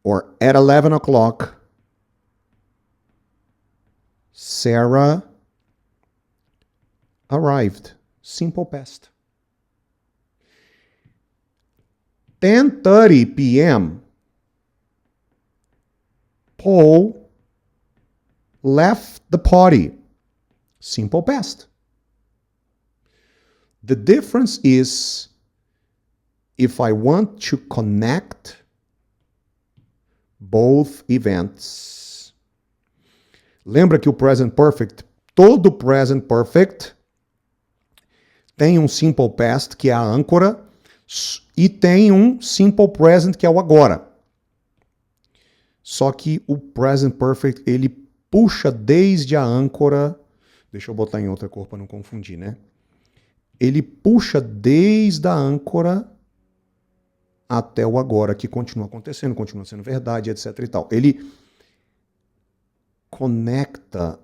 or at 11 o'clock, Sarah arrived. Simple past. 10:30 p.m., Paul left the party. Simple past. The difference is if I want to connect both events. Lembra que o present perfect, todo present perfect tem um simple past, que é a âncora, e tem um simple present, que é o agora. Só que o present perfect, ele puxa desde a âncora. Deixa eu botar em outra cor para não confundir, né? Ele puxa desde a âncora até o agora, que continua acontecendo, continua sendo verdade, etc e tal. Ele conecta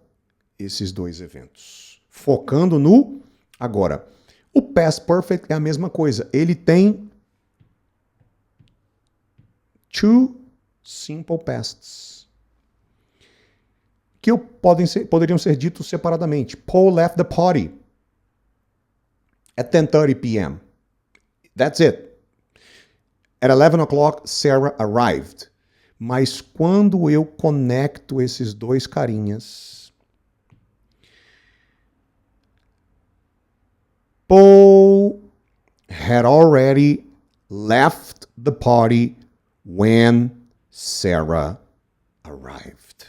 esses dois eventos, focando no agora. O past perfect é a mesma coisa. Ele tem two simple pasts, que poderiam ser ditos separadamente. Paul left the party at 10:30 p.m. That's it. At 11 o'clock, Sarah arrived. Mas quando eu conecto esses dois carinhas, Paul had already left the party when Sarah arrived.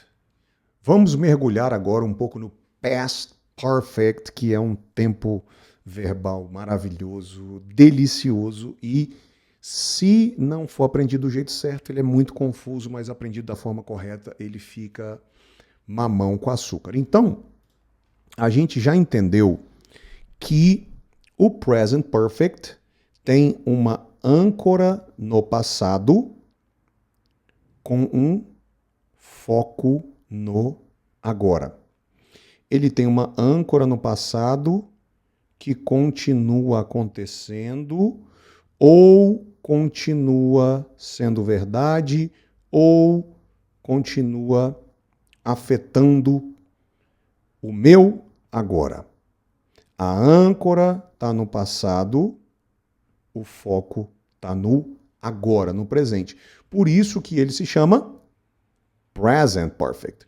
Vamos mergulhar agora um pouco no past perfect, que é um tempo verbal maravilhoso, delicioso e, se não for aprendido do jeito certo, ele é muito confuso, mas aprendido da forma correta, ele fica mamão com açúcar. Então, a gente já entendeu que o present perfect tem uma âncora no passado com um foco no agora. Ele tem uma âncora no passado que continua acontecendo ou continua sendo verdade ou continua afetando o meu agora. A âncora está no passado, o foco está no agora, no presente. Por isso que ele se chama present perfect.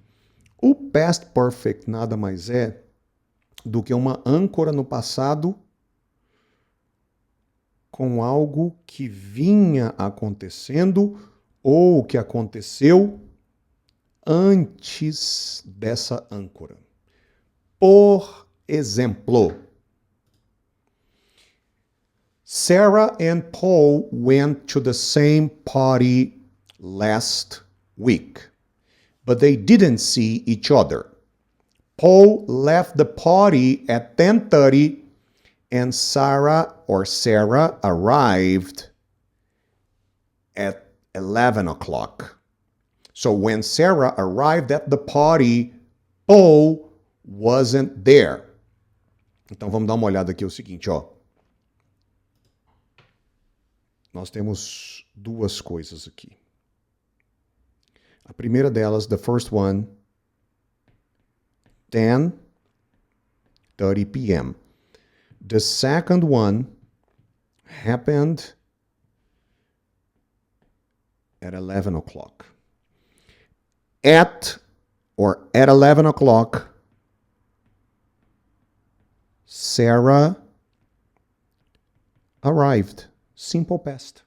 O past perfect nada mais é do que uma âncora no passado com algo que vinha acontecendo ou que aconteceu antes dessa âncora. Por exemplo, Sarah and Paul went to the same party last week, but they didn't see each other. Paul left the party at 10:30 and Sarah arrived at 11 o'clock. So when Sarah arrived at the party, Paul wasn't there. Então vamos dar uma olhada aqui, é o seguinte, ó. Nós temos duas coisas aqui. A primeira delas, the first one, 10:30 p.m. The second one happened at 11 o'clock. At 11 o'clock, Sarah arrived. Simple past.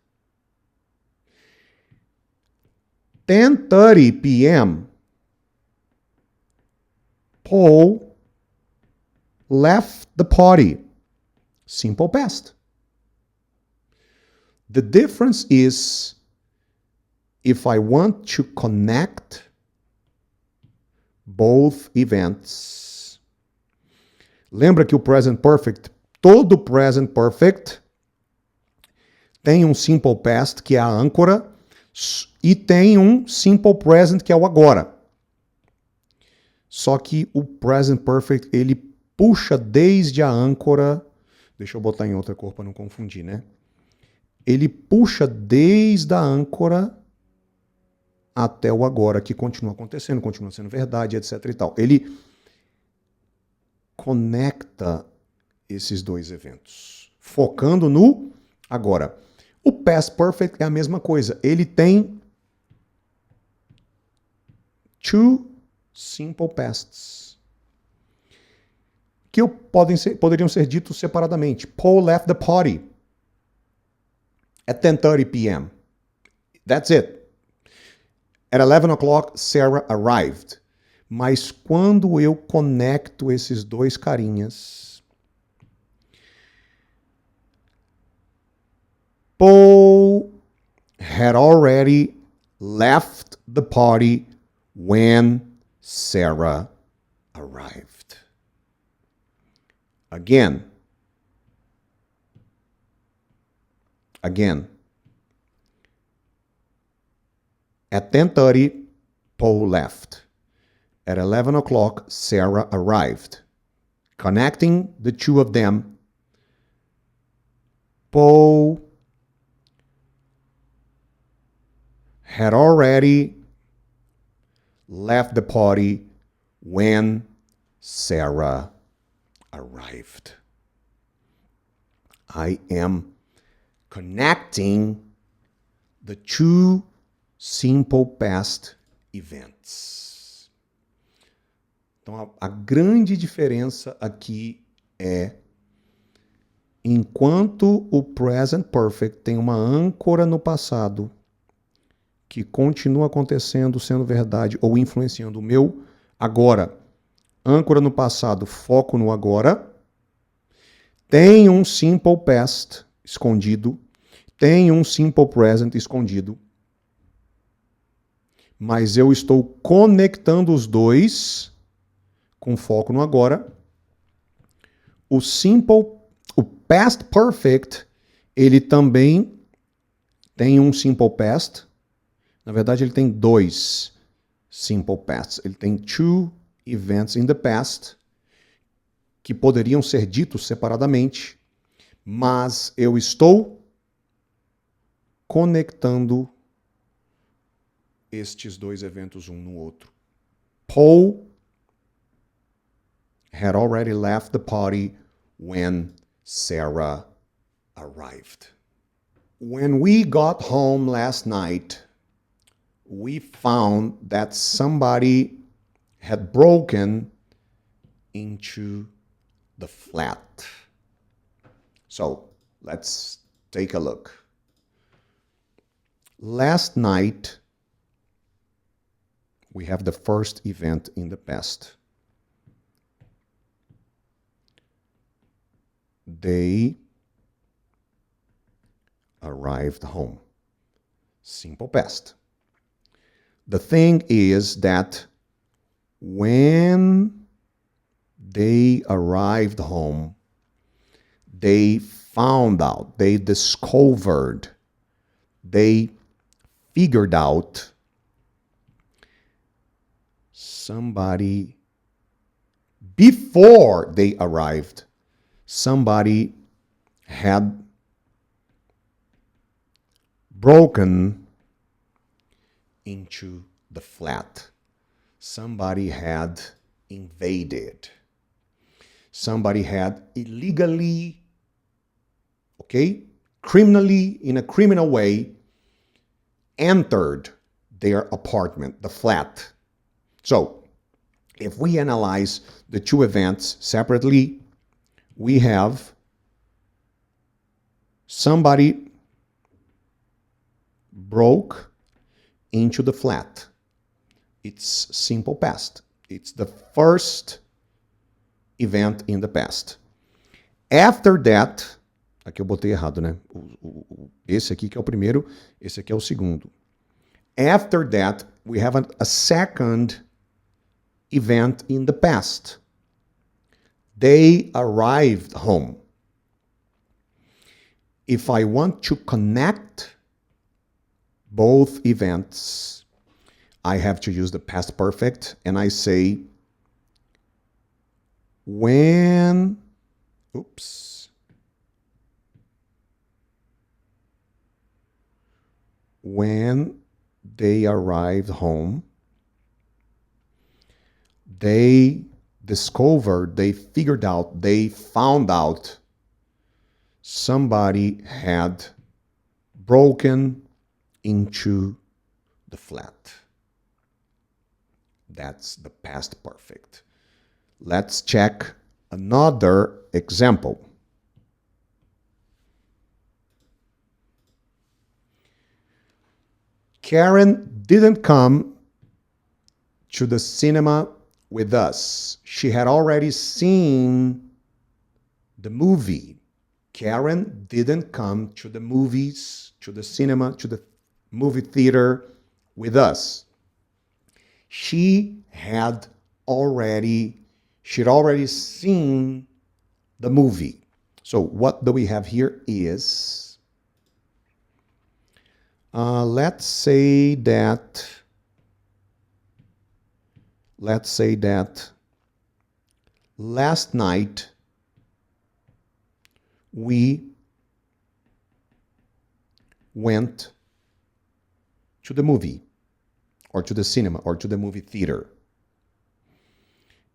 10:30 p.m., Paul left the party. Simple past. The difference is if I want to connect both events. Lembra que o present perfect, todo present perfect tem um simple past, que é a âncora, e tem um simple present, que é o agora. Só que o present perfect, ele puxa desde a âncora. Deixa eu botar em outra cor para não confundir, né? Ele puxa desde a âncora até o agora, que continua acontecendo, continua sendo verdade, etc e tal. Ele conecta esses dois eventos, focando no agora. O past perfect é a mesma coisa. Ele tem two simple pasts que poderiam ser ditos separadamente. Paul left the party at 10:30 p.m. That's it. At 11 o'clock, Sarah arrived. Mas quando eu conecto esses dois carinhas, Paul had already left the party when Sarah arrived. Again. At 10:30, Paul left. At 11 o'clock, Sarah arrived. Connecting the two of them, Paul had already left the party when Sarah arrived. I am connecting the two simple past events. Então, a grande diferença aqui é, enquanto o present perfect tem uma âncora no passado que continua acontecendo, sendo verdade ou influenciando o meu agora, âncora no passado, foco no agora, tem um simple past escondido, tem um simple present escondido, mas eu estou conectando os dois com foco no agora. O past perfect, ele também tem um simple past. Na verdade, ele tem dois simple pasts. Ele tem two events in the past que poderiam ser ditos separadamente, mas eu estou conectando estes dois eventos um no outro. Paul had already left the party when Sarah arrived. When we got home last night, we found that somebody had broken into the flat. So let's take a look. Last night, we have the first event in the past. They arrived home. Simple past. The thing is that when they arrived home, they found out, they discovered, they figured out somebody, before they arrived, somebody had broken into the flat. Somebody had invaded. Somebody had illegally, criminally, in a criminal way, entered their apartment, the flat. So, if we analyze the two events separately, we have somebody broke into the flat. It's simple past. It's the first event in the past. After that, aqui eu botei errado, né? Esse aqui que é o primeiro, esse aqui é o segundo. After that, we have a second event in the past. They arrived home. If I want to connect both events, I have to use the past perfect, and I say, when they arrived home, they discovered, they figured out, they found out somebody had broken into the flat. That's the past perfect. Let's check another example. Karen didn't come to the cinema with us. She had already seen the movie. Karen didn't come to the movies, to the cinema, to the movie theater with us. She'd already seen the movie. So what do we have here is, let's say that last night we went to the movie or to the cinema or to the movie theater.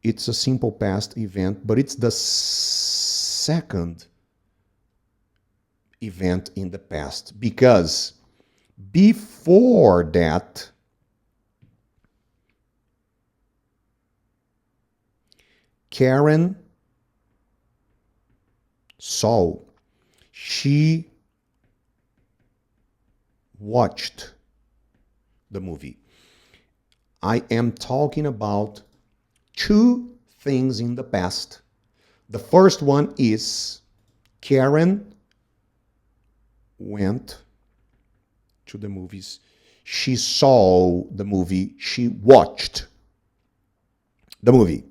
It's a simple past event, but it's the second event in the past because before that, Karen saw, she watched the movie. I am talking about two things in the past. The first one is Karen went to the movies. She saw the movie. She watched the movie.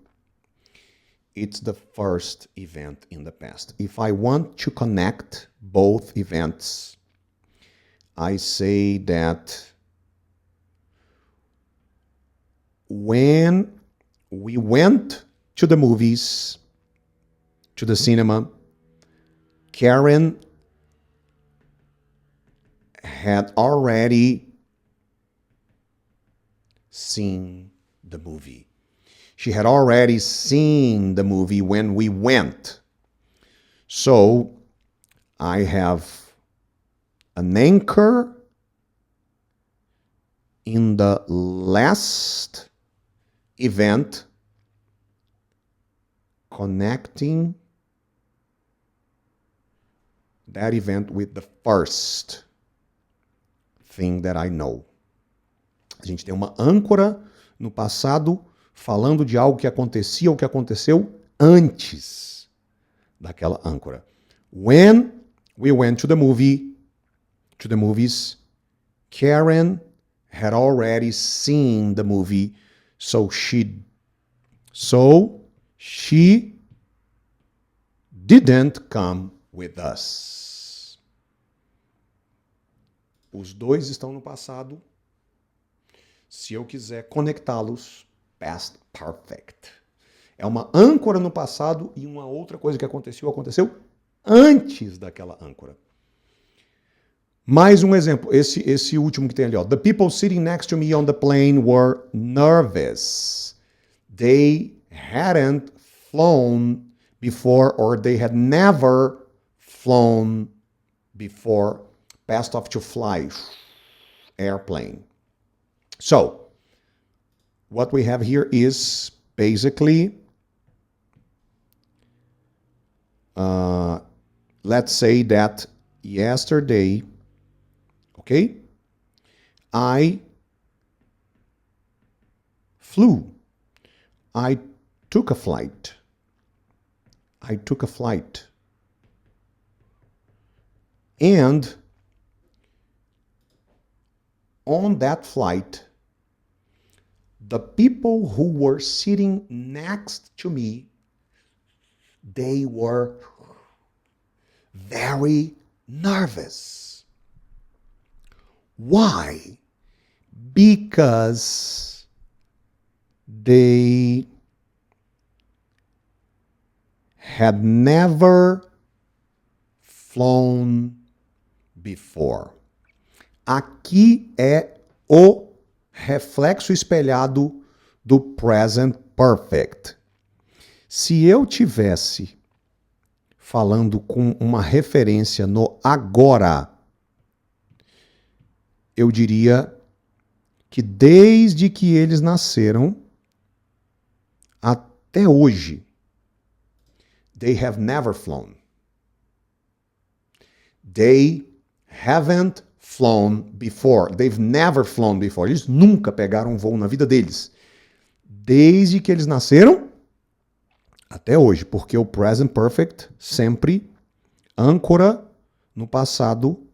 It's the first event in the past. If I want to connect both events, I say that when we went to the movies, to the cinema, Karen had already seen the movie. She had already seen the movie when we went. So I have an anchor in the last event connecting that event with the first thing that I know. A gente tem uma âncora no passado falando de algo que acontecia ou que aconteceu antes daquela âncora. When we went to the movies, Karen had already seen the movie, so she didn't come with us. Os dois estão no passado. Se eu quiser conectá-los, past perfect. É uma âncora no passado e uma outra coisa que aconteceu antes daquela âncora. Mais um exemplo, esse último que tem ali, ó. The people sitting next to me on the plane were nervous. They hadn't flown before, or they had never flown before. Past of to fly, airplane. So, what we have here is basically, let's say that yesterday, okay, I flew. I took a flight. And on that flight, the people who were sitting next to me, they were very nervous. Why? Because they had never flown before. Aqui é o reflexo espelhado do present perfect. Se eu tivesse falando com uma referência no agora, eu diria que desde que eles nasceram até hoje, they have never flown. They haven't flown before. They've never flown before. Eles nunca pegaram um voo na vida deles. Desde que eles nasceram até hoje, porque o present perfect sempre âncora no passado,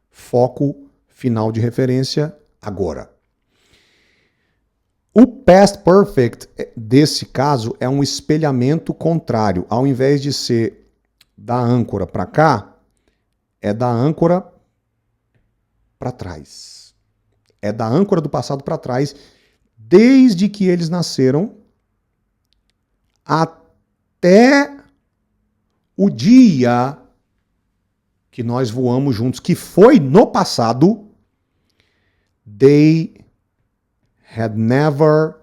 foco final de referência agora. O past perfect desse caso é um espelhamento contrário. Ao invés de ser da âncora para cá, é da âncora para trás. É da âncora do passado para trás, desde que eles nasceram até o dia que nós voamos juntos, que foi no passado. They had never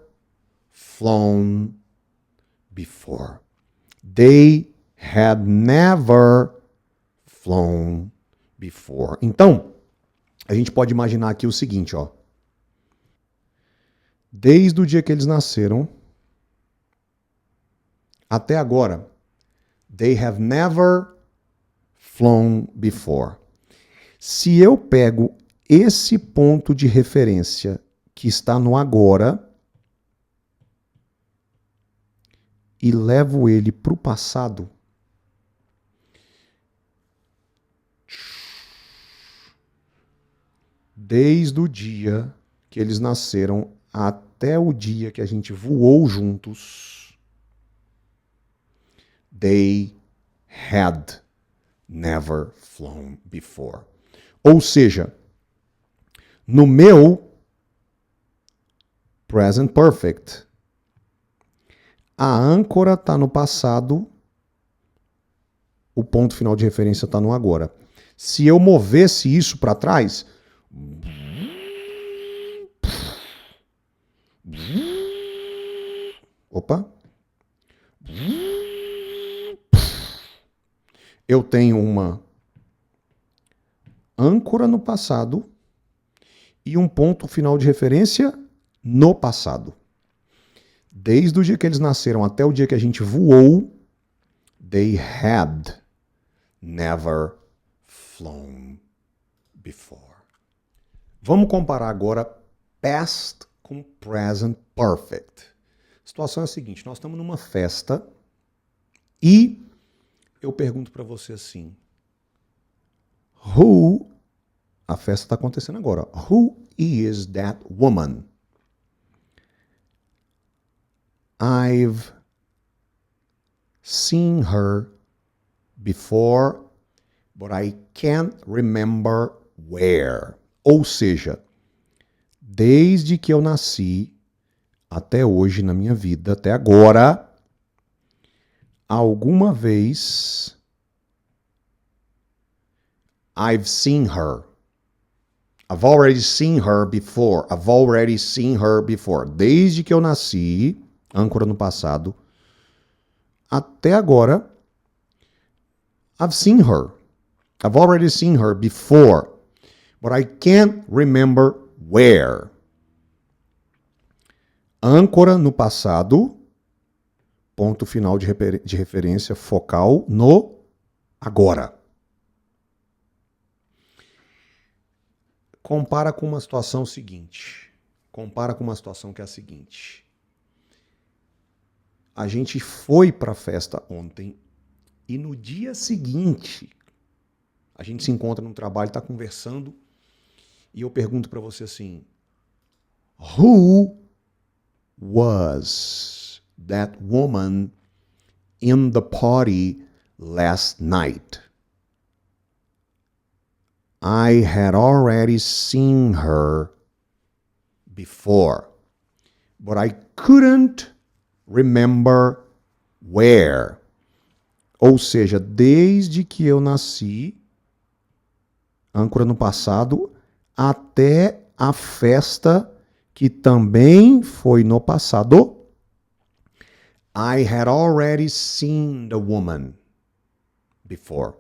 flown before. They had never flown before. Então, a gente pode imaginar aqui o seguinte, ó. Desde o dia que eles nasceram até agora, they have never flown before. Se eu pego esse ponto de referência que está no agora e levo ele para o passado, desde o dia que eles nasceram até o dia que a gente voou juntos, they had never flown before. Ou seja, no meu present perfect, a âncora está no passado, o ponto final de referência está no agora. Se eu movesse isso para trás, opa, eu tenho uma âncora no passado e um ponto final de referência no passado. Desde o dia que eles nasceram até o dia que a gente voou, they had never flown before. Vamos comparar agora past com present perfect. A situação é a seguinte, nós estamos numa festa e eu pergunto para você assim, a festa está acontecendo agora. Who is that woman? I've seen her before, but I can't remember where. Ou seja, desde que eu nasci até hoje na minha vida, até agora, alguma vez I've seen her. I've already seen her before. I've already seen her before. Desde que eu nasci, âncora no passado, até agora, I've seen her. I've already seen her before, but I can't remember where. Âncora no passado, ponto final de referência focal no agora. Compara com uma situação seguinte. Compara com uma situação que é a seguinte. A gente foi para a festa ontem e no dia seguinte a gente se encontra no trabalho, está conversando e eu pergunto para você assim: Who was that woman in the party last night? I had already seen her before, but I couldn't remember where. Ou seja, desde que eu nasci, âncora no passado, até a festa que também foi no passado. I had already seen the woman before,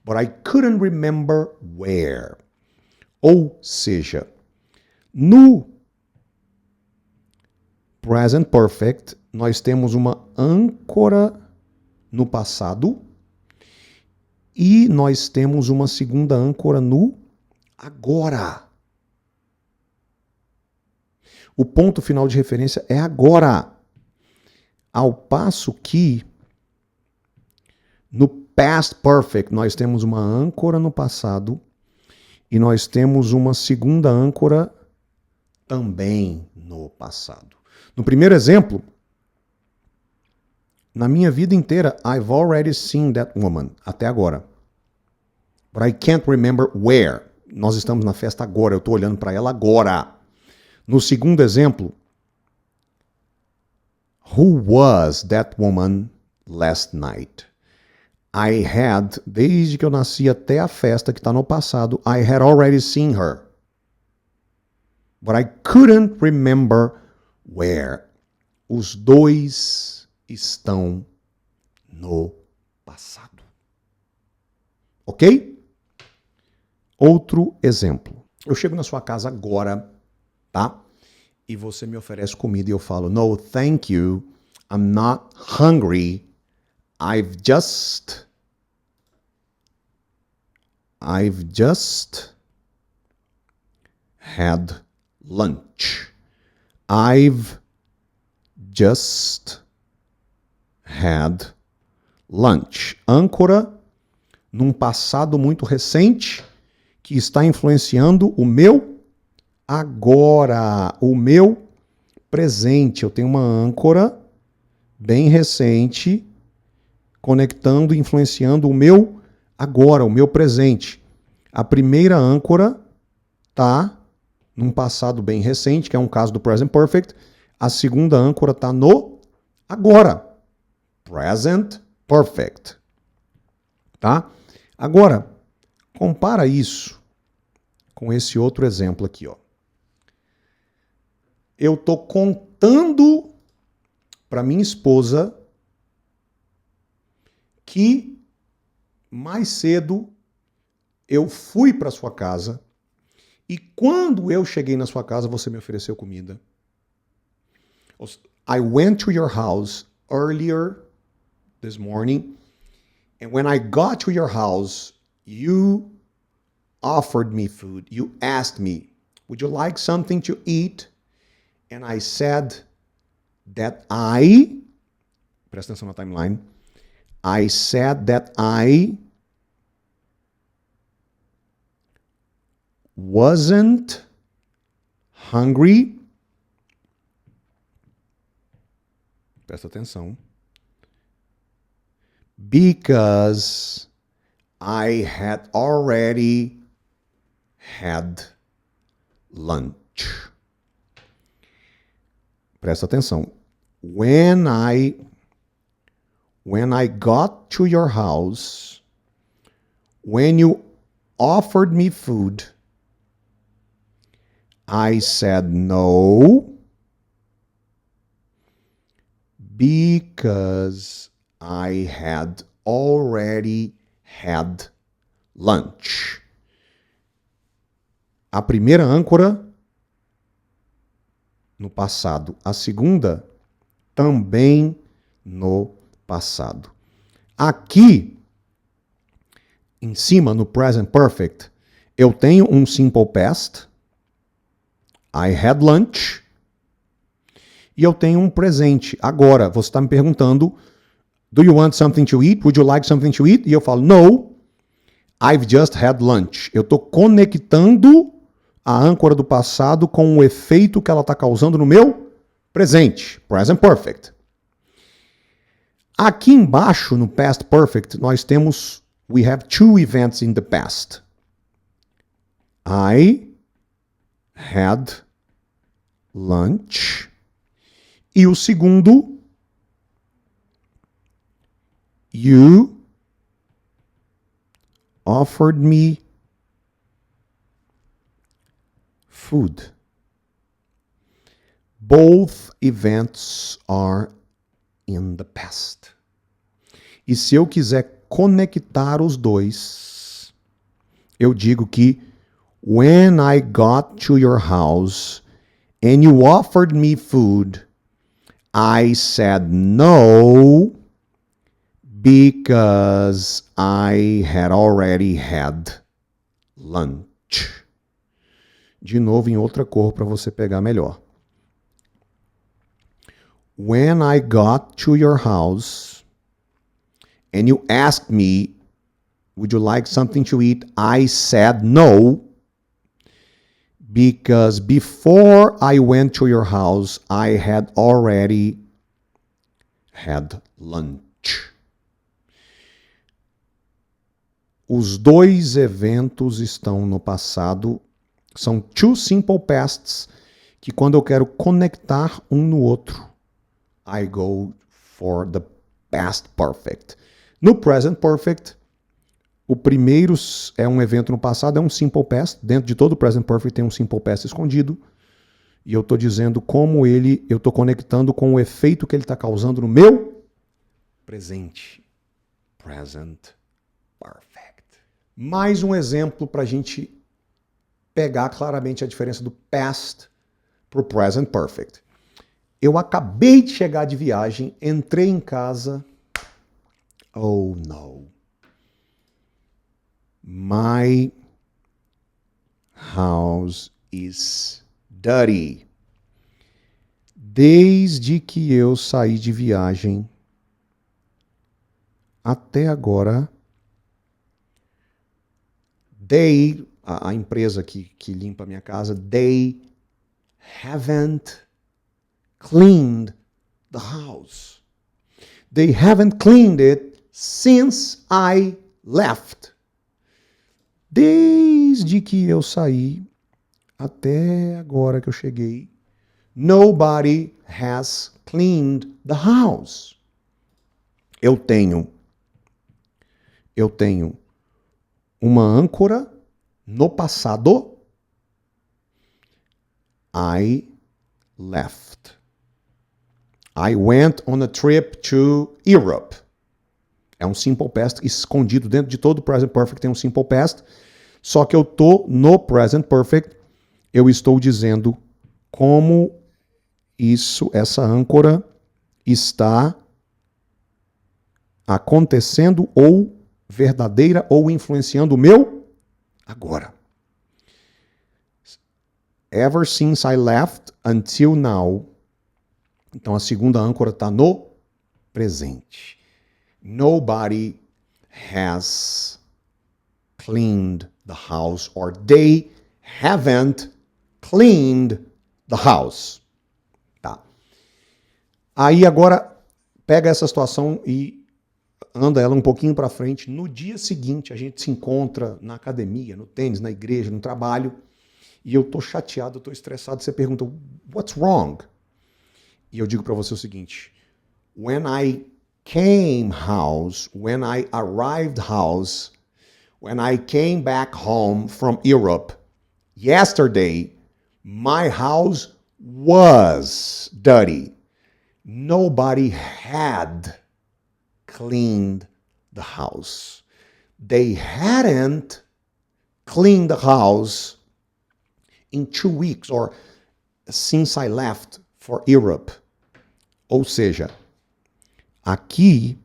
but I couldn't remember where. Ou seja, no present perfect, nós temos uma âncora no passado e nós temos uma segunda âncora no agora. O ponto final de referência é agora. Ao passo que no past perfect nós temos uma âncora no passado e nós temos uma segunda âncora também no passado. No primeiro exemplo, na minha vida inteira, I've already seen that woman, até agora. But I can't remember where. Nós estamos na festa agora, eu estou olhando para ela agora. No segundo exemplo, who was that woman last night? I had, desde que eu nasci até a festa que está no passado, I had already seen her. But I couldn't remember where. Os dois estão no passado. Ok? Outro exemplo. Eu chego na sua casa agora, tá? E você me oferece comida e eu falo, no, thank you, I'm not hungry, I've just had lunch. I've just had lunch. Âncora num passado muito recente que está influenciando o meu agora, o meu presente. Eu tenho uma âncora bem recente conectando, influenciando o meu agora, o meu presente. A primeira âncora está num passado bem recente, que é um caso do present perfect. A segunda âncora está no agora. Present perfect. Tá? Agora, compara isso com esse outro exemplo aqui, ó. Eu tô contando para minha esposa que mais cedo eu fui para sua casa e quando eu cheguei na sua casa você me ofereceu comida. I went to your house earlier this morning and when I got to your house you offered me food. You asked me, would you like something to eat? And I said that presta atenção na timeline, I said that I wasn't hungry. Presta atenção. Because I had already had lunch. Presta atenção. When I got to your house, when you offered me food, I said no because I had already had lunch. A primeira âncora no passado, a segunda também no passado. Aqui em cima no present perfect, eu tenho um simple past, I had lunch, e eu tenho um presente. Agora, você está me perguntando, do you want something to eat? Would you like something to eat? E eu falo, no, I've just had lunch. Eu estou conectando a âncora do passado com o efeito que ela está causando no meu presente, present perfect. Aqui embaixo, no past perfect, nós temos, we have two events in the past. I had lunch. E o segundo, you offered me food. Both events are in the past. E se eu quiser conectar os dois, eu digo que when I got to your house and you offered me food, I said no because I had already had lunch. De novo em outra cor para você pegar melhor. When I got to your house and you asked me, would you like something to eat? I said no because before I went to your house, I had already had lunch. Os dois eventos estão no passado. São two simple pasts que quando eu quero conectar um no outro, I go for the past perfect. No present perfect, o primeiro é um evento no passado, é um simple past. Dentro de todo o present perfect tem um simple past escondido. E eu estou dizendo como eu estou conectando com o efeito que ele está causando no meu presente. Present perfect. Mais um exemplo para a gente pegar claramente a diferença do past para o present perfect. Eu acabei de chegar de viagem, entrei em casa. Oh, no. My house is dirty. Desde que eu saí de viagem até agora, a empresa que limpa a minha casa, they haven't cleaned the house. They haven't cleaned it since I left. Desde que eu saí até agora que eu cheguei, nobody has cleaned the house. Eu tenho uma âncora no passado. I left. I went on a trip to Europe. É um simple past escondido dentro de todo o present perfect, tem um simple past. Só que eu tô no present perfect, eu estou dizendo como essa âncora está acontecendo ou verdadeira ou influenciando o meu agora. Ever since I left until now. Então a segunda âncora está no presente. Nobody has cleaned the house, or they haven't cleaned the house. Tá. Aí agora pega essa situação e anda ela um pouquinho para frente. No dia seguinte a gente se encontra na academia, no tênis, na igreja, no trabalho, e eu tô chateado, eu tô estressado. Você pergunta, what's wrong? E eu digo para você o seguinte: when I came house, when I arrived house, when I came back home from Europe yesterday, my house was dirty. Nobody had cleaned the house. They hadn't cleaned the house in 2 weeks or since I left for Europe. Ou seja, aqui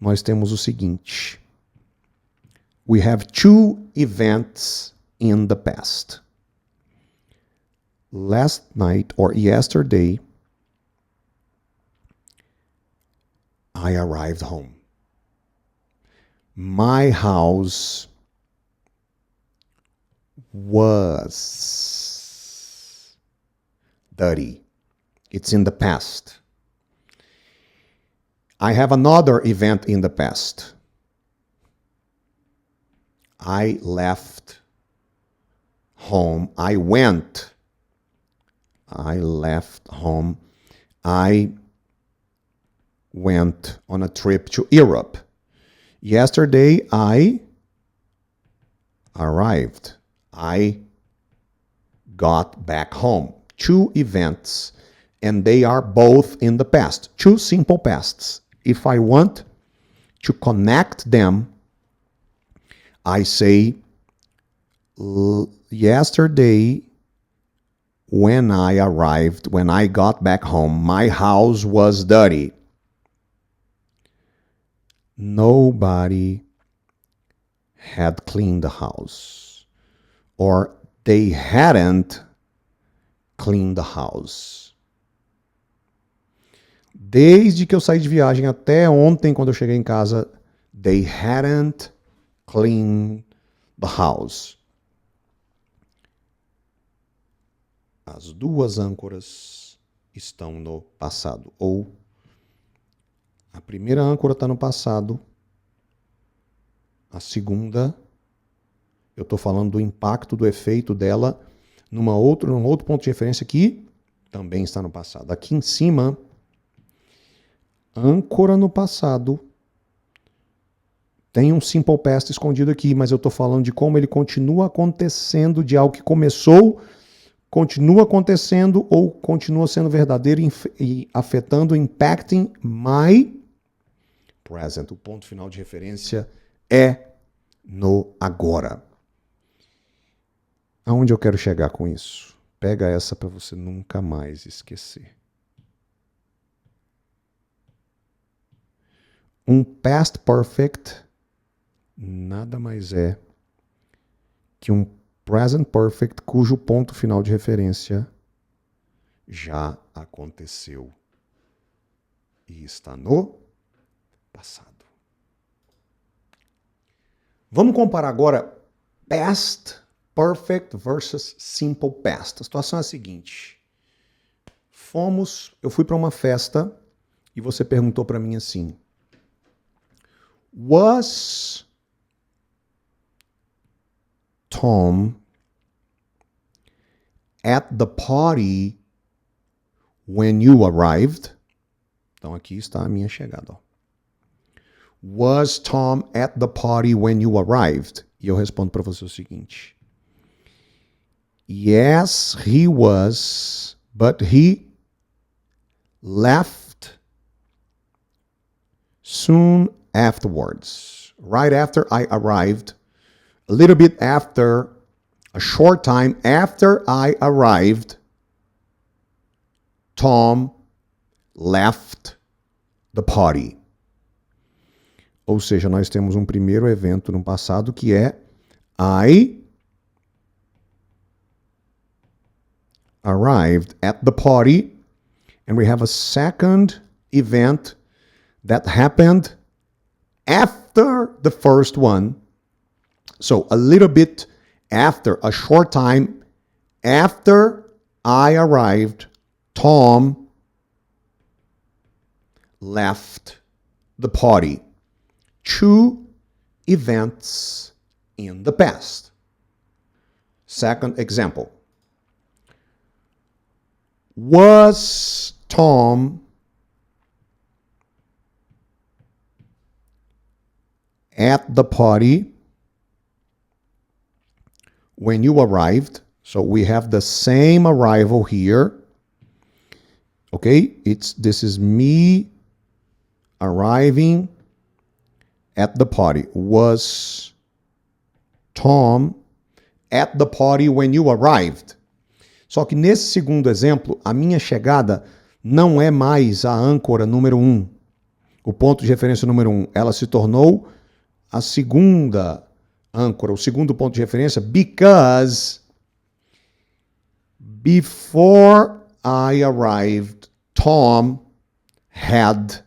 nós temos o seguinte. We have two events in the past. Last night or yesterday, I arrived home. My house was dirty. It's in the past. I have another event in the past. I left home. I left home. I went on a trip to Europe. Yesterday, I arrived. I got back home. Two events, and they are both in the past. Two simple pasts. If I want to connect them, I say, yesterday, when I arrived, when I got back home, my house was dirty. Nobody had cleaned the house, or they hadn't cleaned the house. Desde que eu saí de viagem até ontem, quando eu cheguei em casa, they hadn't cleaned the house. As duas âncoras estão no passado. Ou a primeira âncora está no passado, a segunda, eu estou falando do impacto, do efeito dela num outro ponto de referência que também está no passado. Aqui em cima, âncora no passado, tem um simple past escondido aqui, mas eu estou falando de como ele continua acontecendo, de algo que começou, continua acontecendo ou continua sendo verdadeiro e afetando, impacting my present. O ponto final de referência é no agora. Aonde eu quero chegar com isso? Pega essa para você nunca mais esquecer. Um past perfect nada mais é que um present perfect cujo ponto final de referência já aconteceu e está no passado. Vamos comparar agora past perfect versus simple past. A situação é a seguinte. Eu fui para uma festa e você perguntou para mim assim: Was Tom at the party when you arrived? Então aqui está a minha chegada. Was Tom at the party when you arrived? E eu respondo para você o seguinte: Yes, he was, but he left soon afterwards. Right after I arrived, a little bit after, a short time after I arrived, Tom left the party. Ou seja, nós temos um primeiro evento no passado que é I arrived at the party, and we have a second event that happened after the first one. So a little bit after, a short time after I arrived, Tom left the party. Two events in the past. Second example. Was Tom at the party when you arrived? So we have the same arrival here. Okay, this is me arriving at the party. Was Tom at the party when you arrived? Só que nesse segundo exemplo, a minha chegada não é mais a âncora número 1, o ponto de referência número 1. Ela se tornou a segunda âncora, o segundo ponto de referência, because before I arrived, Tom had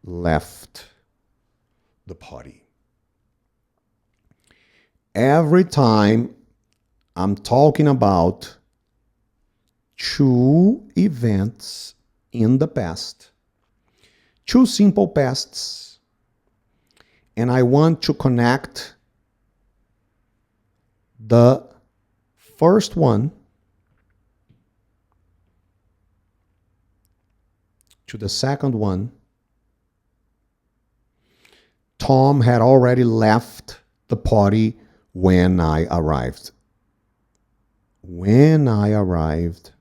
left the party. Every time I'm talking about two events in the past, two simple pasts, and I want to connect the first one to the second one, Tom had already left the party when I arrived. When I arrived,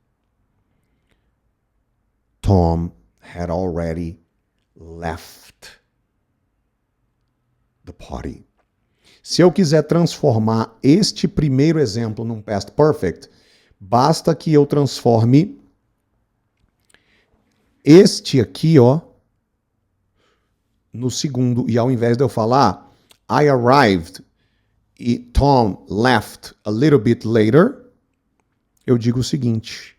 Tom had already left the party. Se eu quiser transformar este primeiro exemplo num past perfect, basta que eu transforme este aqui, ó, no segundo. E ao invés de eu falar I arrived e Tom left a little bit later, eu digo o seguinte.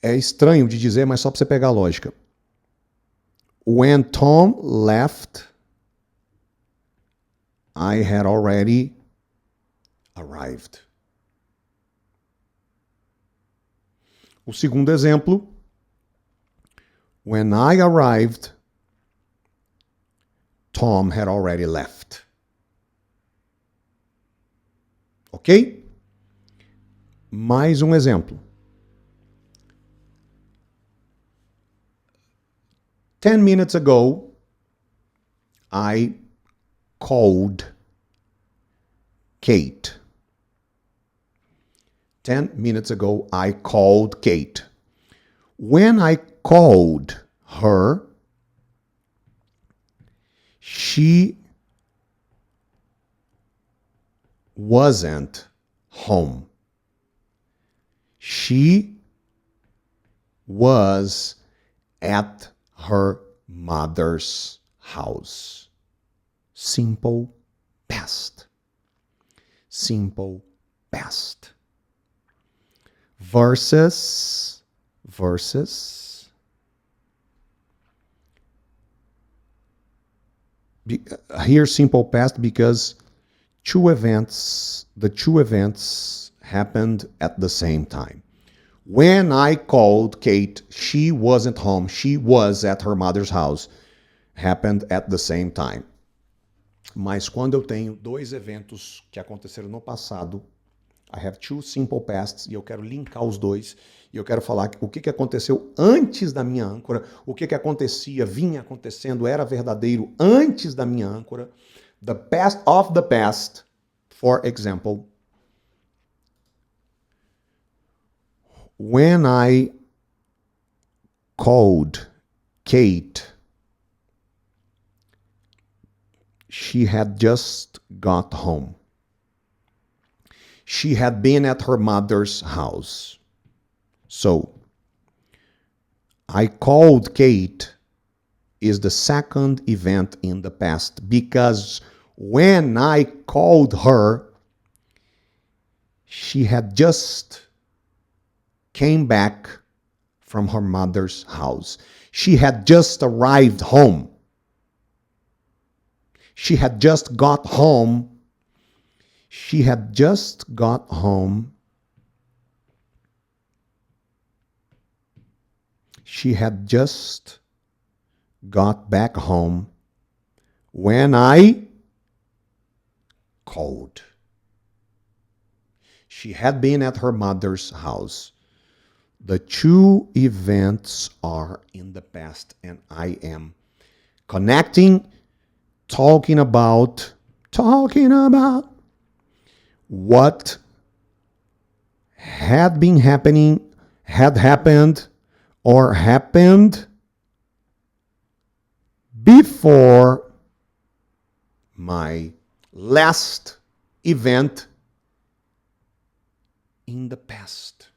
É estranho de dizer, mas só para você pegar a lógica. When Tom left, I had already arrived. O segundo exemplo. When I arrived, Tom had already left. Ok? Mais um exemplo. 10 minutes ago, I called Kate. 10 minutes ago, I called Kate. When I called her, she wasn't home. She was at her mother's house. Simple past. Simple past. Versus. Here simple past because the two events happened at the same time. When I called Kate, she wasn't home. She was at her mother's house. Happened at the same time. Mas quando eu tenho dois eventos que aconteceram no passado, I have two simple pasts, e eu quero linkar os dois, e eu quero falar o que aconteceu antes da minha âncora, o que acontecia, vinha acontecendo, era verdadeiro antes da minha âncora. The past of the past, for example, when I called Kate, she had just got home. She had been at her mother's house. So, I called Kate is the second event in the past because when I called her, she had just came back from her mother's house. She had just arrived home. She had just got home. She had just got home. She had just got back home when I called. She had been at her mother's house. The two events are in the past, and I am connecting, talking about what had been happening, had happened, or happened before my last event in the past.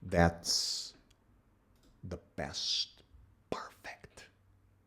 That's the past.